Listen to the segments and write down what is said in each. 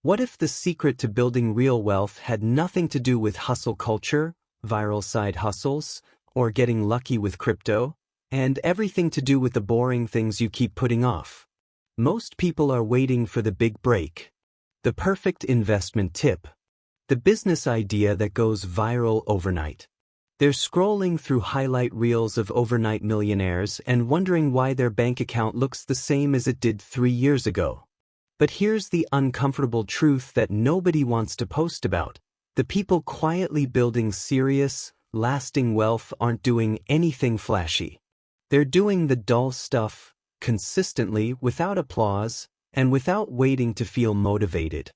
What if the secret to building real wealth had nothing to do with hustle culture, viral side hustles, or getting lucky with crypto, and everything to do with the boring things you keep putting off? Most people are waiting for the big break. The perfect investment tip. The business idea that goes viral overnight. They're scrolling through highlight reels of overnight millionaires and wondering why their bank account looks the same as it did 3 years ago. But here's the uncomfortable truth that nobody wants to post about. The people quietly building serious, lasting wealth aren't doing anything flashy. They're doing the dull stuff, consistently, without applause, and without waiting to feel motivated.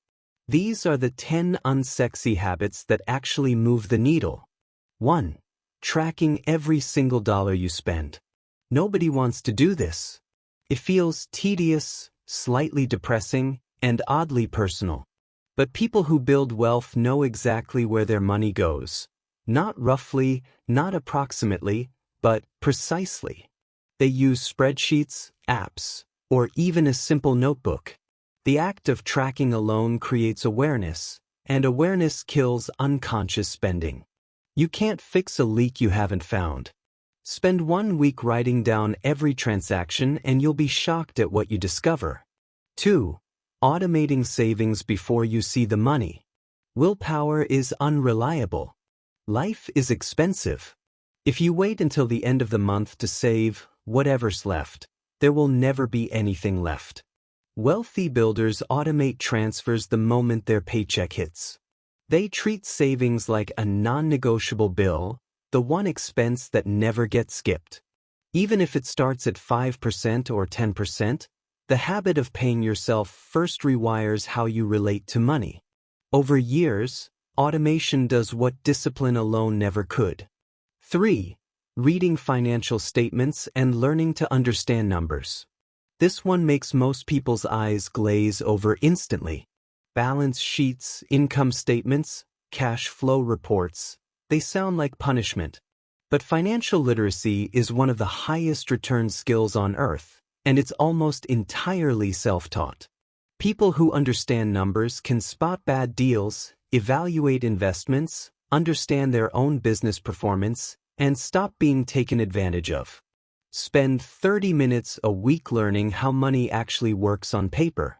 These are the 10 unsexy habits that actually move the needle. 1. Tracking every single dollar you spend. Nobody wants to do this. It feels tedious, slightly depressing, and oddly personal. But people who build wealth know exactly where their money goes. Not roughly, not approximately, but precisely. They use spreadsheets, apps, or even a simple notebook. The act of tracking alone creates awareness, and awareness kills unconscious spending. You can't fix a leak you haven't found. Spend 1 week writing down every transaction and you'll be shocked at what you discover. 2. Automating savings before you see the money. Willpower is unreliable. Life is expensive. If you wait until the end of the month to save whatever's left, there will never be anything left. Wealthy builders automate transfers the moment their paycheck hits. They treat savings like a non-negotiable bill, the one expense that never gets skipped. Even if it starts at 5% or 10%, the habit of paying yourself first rewires how you relate to money. Over years, automation does what discipline alone never could. 3. Reading financial statements and learning to understand numbers. This one makes most people's eyes glaze over instantly. Balance sheets, income statements, cash flow reports. They sound like punishment. But financial literacy is one of the highest return skills on earth, and it's almost entirely self-taught. People who understand numbers can spot bad deals, evaluate investments, understand their own business performance, and stop being taken advantage of. Spend 30 minutes a week learning how money actually works on paper.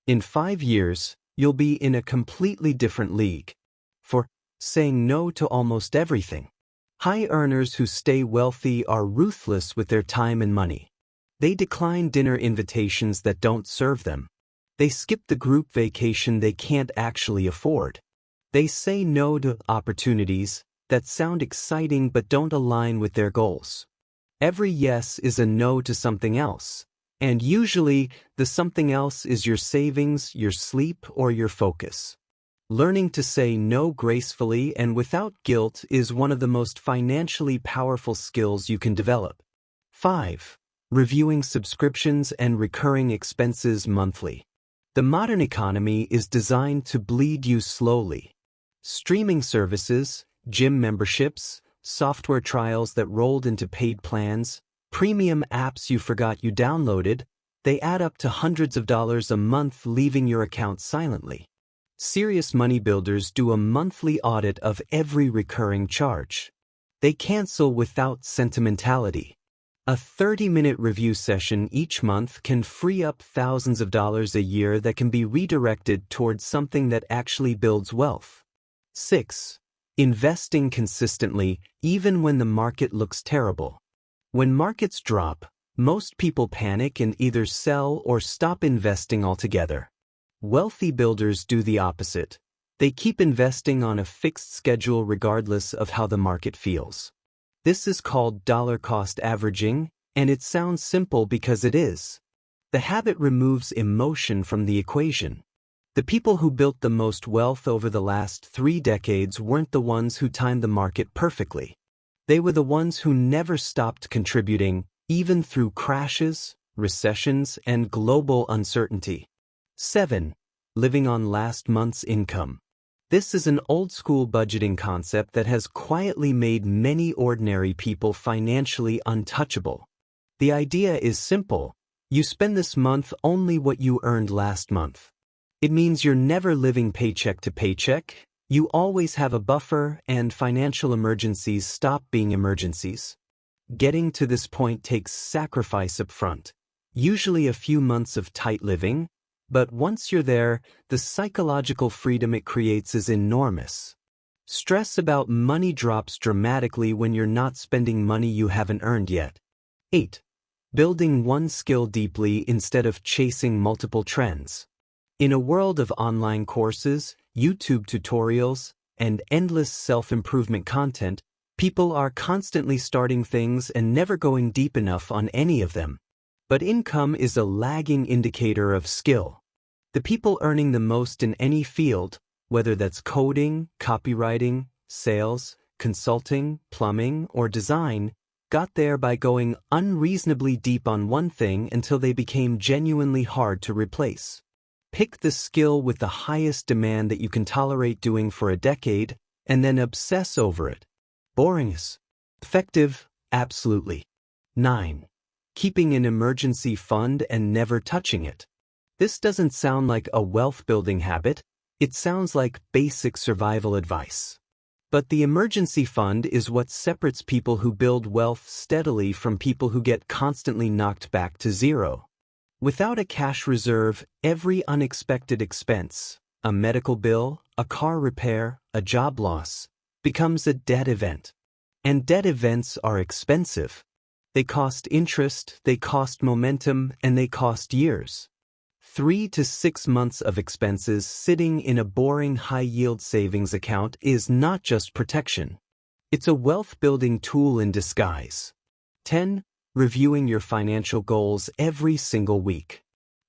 In 5 years, you'll be in a completely different league. For saying no to almost everything. High earners who stay wealthy are ruthless with their time and money. They decline dinner invitations that don't serve them. They skip the group vacation they can't actually afford. They say no to opportunities that sound exciting but don't align with their goals. Every yes is a no to something else, and usually the something else is your savings, your sleep, or your focus. Learning to say no gracefully and without guilt is one of the most financially powerful skills you can develop. 5. Reviewing subscriptions and recurring expenses monthly. The modern economy is designed to bleed you slowly. Streaming services, gym memberships, software trials that rolled into paid plans, premium apps you forgot you downloaded, they add up to hundreds of dollars a month, leaving your account silently. Serious money builders do a monthly audit of every recurring charge. They cancel without sentimentality. A 30-minute review session each month can free up thousands of dollars a year that can be redirected towards something that actually builds wealth. 6. Investing consistently, even when the market looks terrible. When markets drop, most people panic and either sell or stop investing altogether. Wealthy builders do the opposite. They keep investing on a fixed schedule regardless of how the market feels. This is called dollar cost averaging, and it sounds simple because it is. The habit removes emotion from the equation. The people who built the most wealth over the last 3 decades weren't the ones who timed the market perfectly. They were the ones who never stopped contributing, even through crashes, recessions, and global uncertainty. 7. Living on last month's income. This is an old-school budgeting concept that has quietly made many ordinary people financially untouchable. The idea is simple. You spend this month only what you earned last month. It means you're never living paycheck to paycheck, you always have a buffer, and financial emergencies stop being emergencies. Getting to this point takes sacrifice up front, usually a few months of tight living, but once you're there, the psychological freedom it creates is enormous. Stress about money drops dramatically when you're not spending money you haven't earned yet. 8. Building one skill deeply instead of chasing multiple trends. In a world of online courses, YouTube tutorials, and endless self-improvement content, people are constantly starting things and never going deep enough on any of them. But income is a lagging indicator of skill. The people earning the most in any field, whether that's coding, copywriting, sales, consulting, plumbing, or design, got there by going unreasonably deep on one thing until they became genuinely hard to replace. Pick the skill with the highest demand that you can tolerate doing for a decade, and then obsess over it. Boringness. Effective? Absolutely. 9. Keeping an emergency fund and never touching it. This doesn't sound like a wealth-building habit, it sounds like basic survival advice. But the emergency fund is what separates people who build wealth steadily from people who get constantly knocked back to zero. Without a cash reserve, every unexpected expense, a medical bill, a car repair, a job loss, becomes a debt event. And debt events are expensive. They cost interest, they cost momentum, and they cost years. 3 to 6 months of expenses sitting in a boring high-yield savings account is not just protection. It's a wealth-building tool in disguise. 10. Reviewing your financial goals every single week.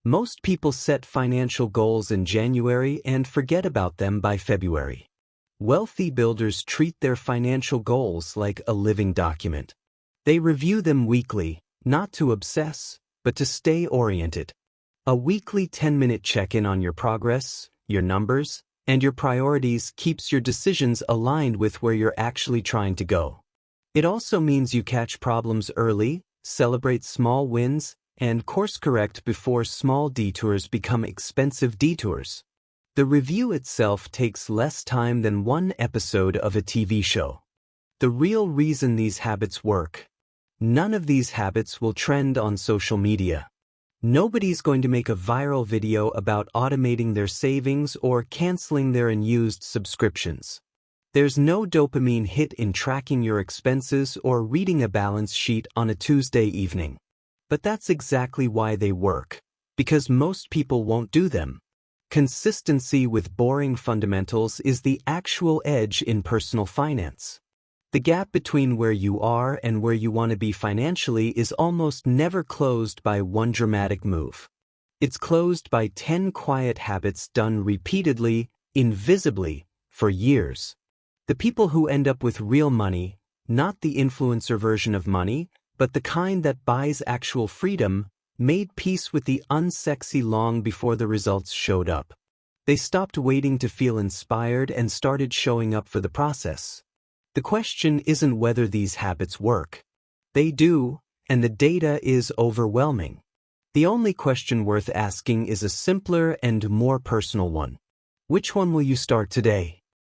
Most people set financial goals in January and forget about them by February. Wealthy builders treat their financial goals like a living document. They review them weekly, not to obsess, but to stay oriented. A weekly 10-minute check-in on your progress, your numbers, and your priorities keeps your decisions aligned with where you're actually trying to go. It also means you catch problems early, celebrate small wins, and course-correct before small detours become expensive detours. The review itself takes less time than one episode of a TV show. The real reason these habits work. None of these habits will trend on social media. Nobody's going to make a viral video about automating their savings or canceling their unused subscriptions. There's no dopamine hit in tracking your expenses or reading a balance sheet on a Tuesday evening. But that's exactly why they work, because most people won't do them. Consistency with boring fundamentals is the actual edge in personal finance. The gap between where you are and where you want to be financially is almost never closed by one dramatic move. It's closed by 10 quiet habits done repeatedly, invisibly, for years. The people who end up with real money, not the influencer version of money, but the kind that buys actual freedom, made peace with the unsexy long before the results showed up. They stopped waiting to feel inspired and started showing up for the process. The question isn't whether these habits work. They do, and the data is overwhelming. The only question worth asking is a simpler and more personal one. Which one will you start today?